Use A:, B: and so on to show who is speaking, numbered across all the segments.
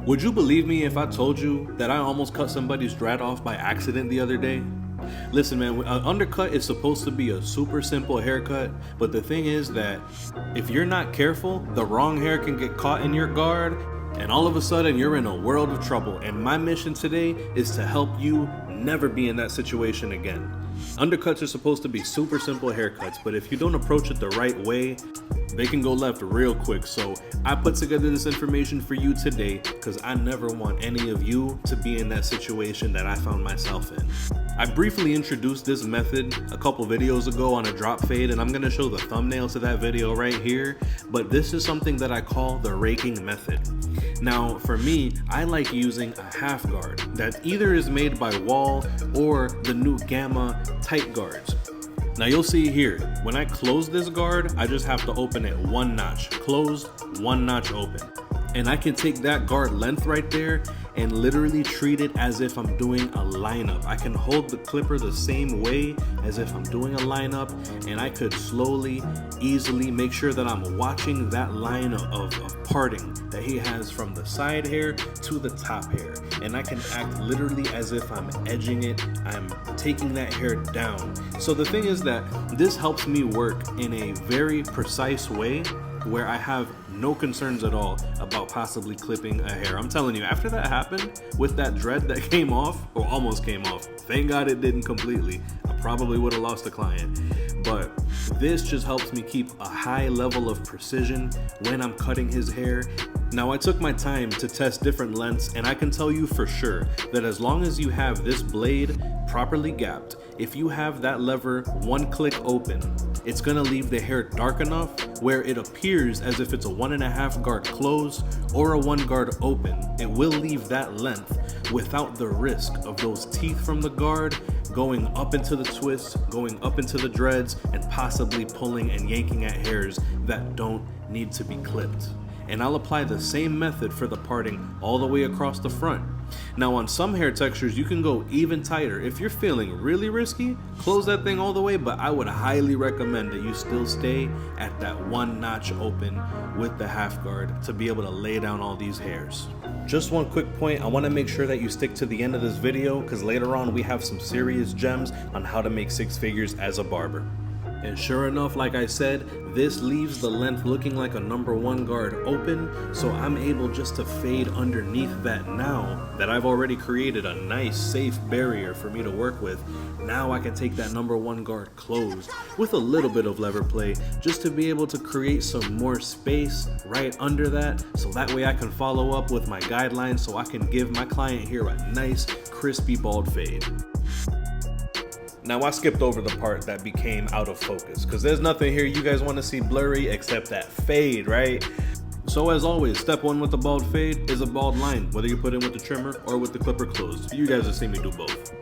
A: Would you believe me if I told you that I almost cut somebody's dread off by accident the other day? Listen, man, an undercut is supposed to be a super simple haircut, but the thing is that if you're not careful, the wrong hair can get caught in your guard, and all of a sudden you're in a world of trouble. And my mission today is to help you never be in that situation again. Undercuts are supposed to be super simple haircuts, but if you don't approach it the right way, they can go left real quick. So I put together this information for you today because I never want any of you to be in that situation that I found myself in. I briefly introduced this method a couple videos ago on a drop fade, and I'm going to show the thumbnail to that video right here, but this is something that I call the raking method. Now for me, I like using a half guard that either is made by Wall or the new Gamma tight guards. Now you'll see here, when I close this guard, I just have to open it one notch, closed, one notch open. And I can take that guard length right there and literally treat it as if I'm doing a lineup. I can hold the clipper the same way as if I'm doing a lineup, and I could slowly, easily make sure that I'm watching that line of parting that he has from the side hair to the top hair. And I can act literally as if I'm edging it, I'm taking that hair down. So the thing is that this helps me work in a very precise way where I have no concerns at all about possibly clipping a hair. I'm telling you, after that happened with that dread that came off, or almost came off, thank God it didn't completely, I probably would have lost a client. But this just helps me keep a high level of precision when I'm cutting his hair. Now I took my time to test different lengths, and I can tell you for sure that as long as you have this blade properly gapped, if you have that lever one click open, it's gonna leave the hair dark enough where it appears as if it's a 1.5 guard closed or a 1 guard open. It will leave that length without the risk of those teeth from the guard going up into the twists, going up into the dreads, and possibly pulling and yanking at hairs that don't need to be clipped. And I'll apply the same method for the parting all the way across the front. Now on some hair textures you can go even tighter. If you're feeling really risky, close that thing all the way, but I would highly recommend that you still stay at that one notch open with the half guard to be able to lay down all these hairs. Just one quick point, I want to make sure that you stick to the end of this video because later on we have some serious gems on how to make 6 figures as a barber. And sure enough, like I said, this leaves the length looking like a number 1 guard open, so I'm able just to fade underneath that now that I've already created a nice safe barrier for me to work with. Now I can take that number 1 guard closed with a little bit of lever play just to be able to create some more space right under that, so that way I can follow up with my guidelines so I can give my client here a nice crispy bald fade. Now I skipped over the part that became out of focus because there's nothing here you guys want to see blurry except that fade, right? So as always, step 1 with the bald fade is a bald line, whether you put it with the trimmer or with the clipper closed. You guys have seen me do both.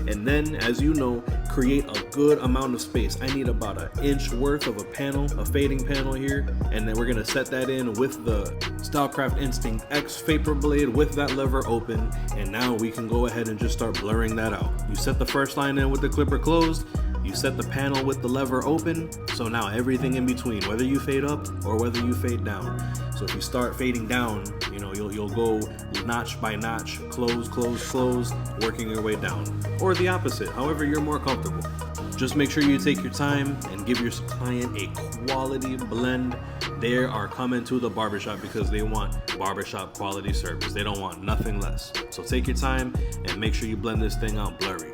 A: And then, as you know, create a good amount of space. I need about 1 inch worth of a panel, a fading panel here, and then we're gonna set that in with the Stylecraft Instinct X Vapor Blade with that lever open, and now we can go ahead and just start blurring that out. You set the first line in with the clipper closed, you set the panel with the lever open, so now everything in between, whether you fade up or whether you fade down. So if you start fading down, you know, you'll go notch by notch, close, close, close, working your way down. Or the opposite, however you're more comfortable. Just make sure you take your time and give your client a quality blend. They are coming to the barbershop because they want barbershop quality service. They don't want nothing less. So take your time and make sure you blend this thing out blurry.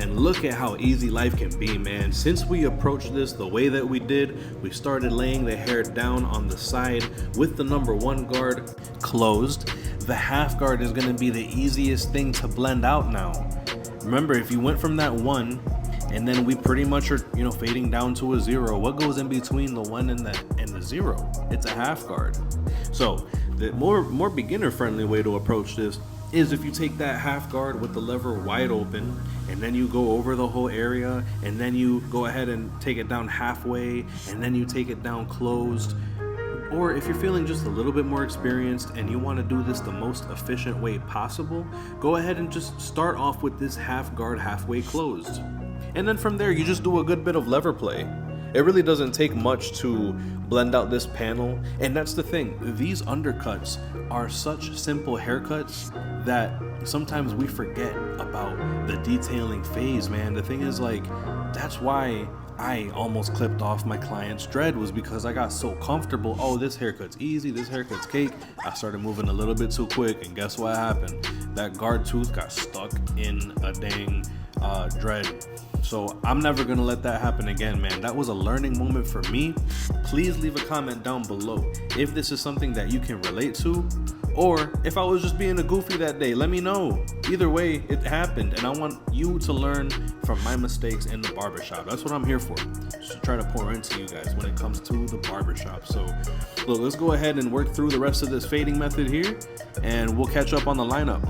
A: And look at how easy life can be, man. Since we approached this the way that we did, we started laying the hair down on the side with the number 1 guard closed. The half guard is gonna be the easiest thing to blend out now. Remember, if you went from that 1 and then we pretty much are, you know, fading down to a 0, what goes in between the 1 and the 0? It's a half guard. So the more beginner friendly way to approach this is if you take that half guard with the lever wide open and then you go over the whole area and then you go ahead and take it down halfway and then you take it down closed, Or if you're feeling just a little bit more experienced and you want to do this the most efficient way possible, go ahead and just start off with this half guard halfway closed. And then from there, you just do a good bit of lever play. It really doesn't take much to blend out this panel, and that's the thing. These undercuts are such simple haircuts that sometimes we forget about the detailing phase, man. The thing is, like, that's why I almost clipped off my client's dread, was because I got so comfortable. Oh, this haircut's easy, this haircut's cake. I started moving a little bit too quick, and guess what happened? That guard tooth got stuck in a dang dread. So I'm never gonna let that happen again, man. That was a learning moment for me. Please leave a comment down below if this is something that you can relate to, or if I was just being a goofy that day. Let me know. Either way, it happened, and I want you to learn from my mistakes in the barbershop. That's what I'm here for, just to try to pour into you guys when it comes to the barbershop. So look, let's go ahead and work through the rest of this fading method here, and we'll catch up on the lineup.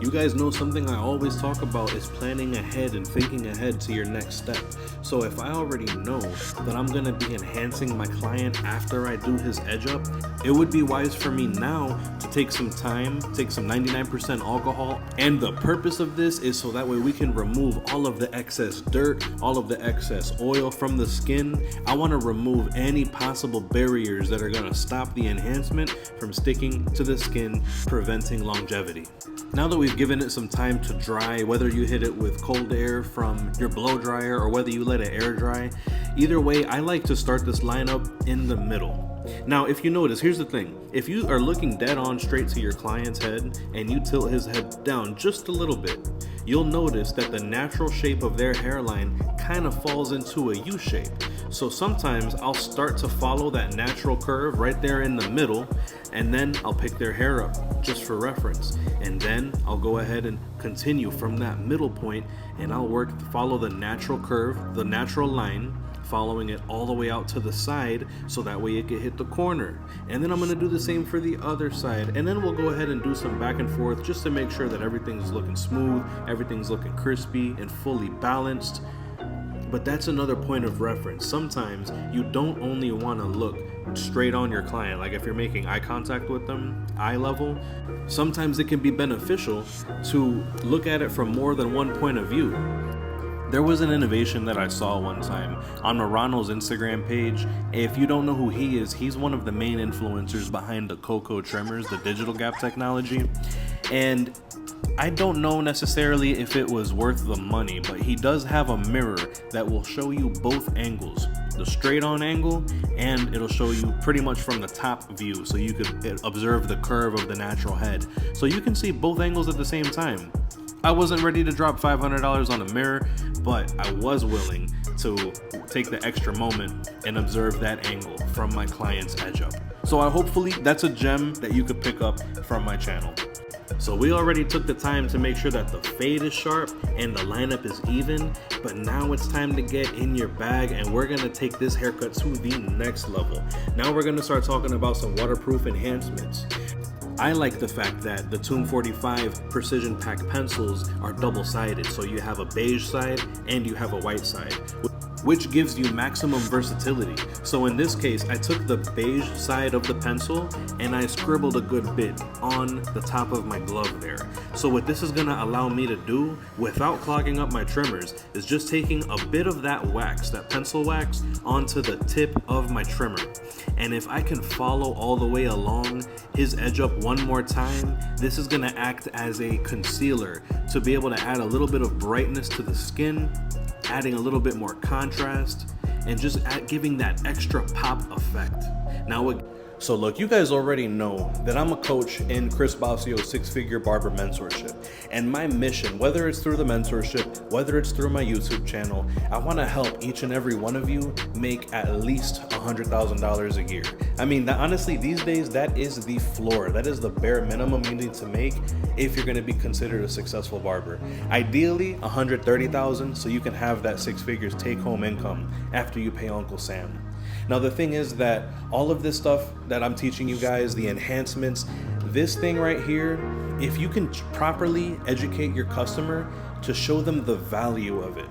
A: You guys know something I always talk about is planning ahead and thinking ahead to your next step. So if I already know that I'm gonna be enhancing my client after I do his edge up, it would be wise for me now to take some time, take some 99% alcohol. And the purpose of this is so that way we can remove all of the excess dirt, all of the excess oil from the skin. I wanna remove any possible barriers that are gonna stop the enhancement from sticking to the skin, preventing longevity. Now that we've given it some time to dry, whether you hit it with cold air from your blow dryer or whether you let it air dry, either way, I like to start this lineup in the middle. Now, if you notice, here's the thing. If you are looking dead on straight to your client's head and you tilt his head down just a little bit, you'll notice that the natural shape of their hairline kind of falls into a U shape. So sometimes I'll start to follow that natural curve right there in the middle, and then I'll pick their hair up just for reference. And then I'll go ahead and continue from that middle point, and I'll follow the natural curve, the natural line, following it all the way out to the side so that way it can hit the corner. And then I'm going to do the same for the other side, and then we'll go ahead and do some back and forth just to make sure that everything's looking smooth, everything's looking crispy and fully balanced. But that's another point of reference. Sometimes you don't only want to look straight on your client, like if you're making eye contact with them, eye level, sometimes it can be beneficial to look at it from more than one point of view. There was an innovation that I saw one time on Marano's Instagram page. If you don't know who he is, he's one of the main influencers behind the Coco Tremors, the digital gap technology. And I don't know necessarily if it was worth the money, but he does have a mirror that will show you both angles, the straight on angle, and it'll show you pretty much from the top view, so you could observe the curve of the natural head. So you can see both angles at the same time. I wasn't ready to drop $500 on a mirror, but I was willing to take the extra moment and observe that angle from my client's edge up. So hopefully that's a gem that you could pick up from my channel. So we already took the time to make sure that the fade is sharp and the lineup is even, but now it's time to get in your bag and we're gonna take this haircut to the next level. Now we're gonna start talking about some waterproof enhancements. I like the fact that the Tomb 45 precision pack pencils are double-sided, so you have a beige side and you have a white side, which gives you maximum versatility. So in this case, I took the beige side of the pencil and I scribbled a good bit on the top of my glove there. So what this is gonna allow me to do without clogging up my trimmers is just taking a bit of that wax, that pencil wax, onto the tip of my trimmer. And if I can follow all the way along his edge up one more time, this is gonna act as a concealer to be able to add a little bit of brightness to the skin, adding a little bit more contrast, and just giving that extra pop effect. So look, you guys already know that I'm a coach in Chris Bossio's six-figure barber mentorship. And my mission, whether it's through the mentorship, whether it's through my YouTube channel, I want to help each and every one of you make at least $100,000 a year. I mean, honestly, these days, that is the floor. That is the bare minimum you need to make if you're going to be considered a successful barber. Ideally, $130,000 so you can have that six figures take-home income after you pay Uncle Sam. Now the thing is that all of this stuff that I'm teaching you guys, the enhancements, this thing right here, if you can properly educate your customer to show them the value of it.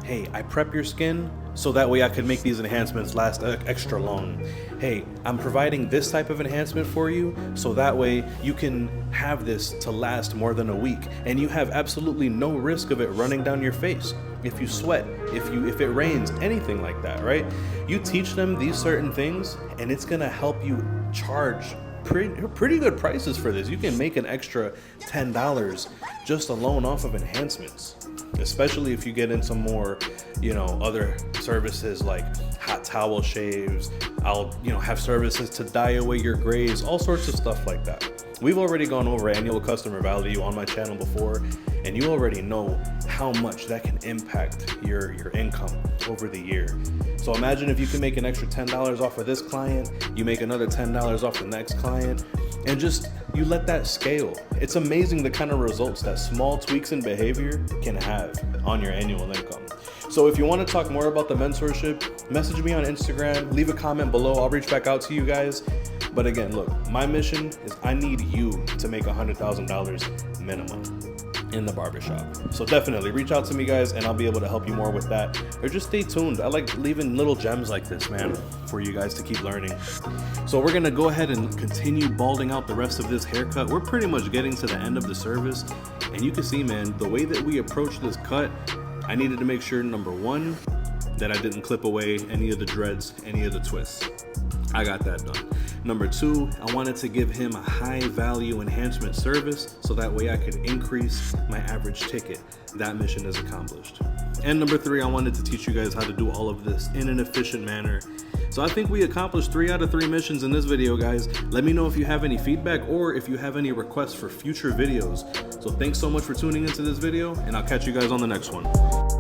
A: Hey, I prep your skin so that way I can make these enhancements last extra long. Hey, I'm providing this type of enhancement for you so that way you can have this to last more than a week and you have absolutely no risk of it running down your face. If you sweat, if it rains, anything like that, right? You teach them these certain things and it's gonna help you charge pretty good prices for this. You can make an extra $10 just alone off of enhancements, especially if you get into more, other services like hot towel shaves. I'll, have services to dye away your grays, all sorts of stuff like that. We've already gone over annual customer value on my channel before, and you already know how much that can impact your income over the year. So imagine if you can make an extra $10 off of this client, you make another $10 off the next client, and just you let that scale. It's amazing the kind of results that small tweaks in behavior can have on your annual income. So if you want to talk more about the mentorship, message me on Instagram, leave a comment below. I'll reach back out to you guys. But again, look, my mission is I need you to make $100,000 minimum in the barbershop. So definitely reach out to me, guys, and I'll be able to help you more with that. Or just stay tuned. I like leaving little gems like this, man, for you guys to keep learning. So we're gonna go ahead and continue balding out the rest of this haircut. We're pretty much getting to the end of the service. And you can see, man, the way that we approach this cut, I needed to make sure, number one, that I didn't clip away any of the dreads, any of the twists. I got that done. Number two, I wanted to give him a high value enhancement service so that way I could increase my average ticket. That mission is accomplished. And number three, I wanted to teach you guys how to do all of this in an efficient manner. So I think we accomplished 3 out of 3 missions in this video, guys. Let me know if you have any feedback or if you have any requests for future videos. So thanks so much for tuning into this video, and I'll catch you guys on the next one.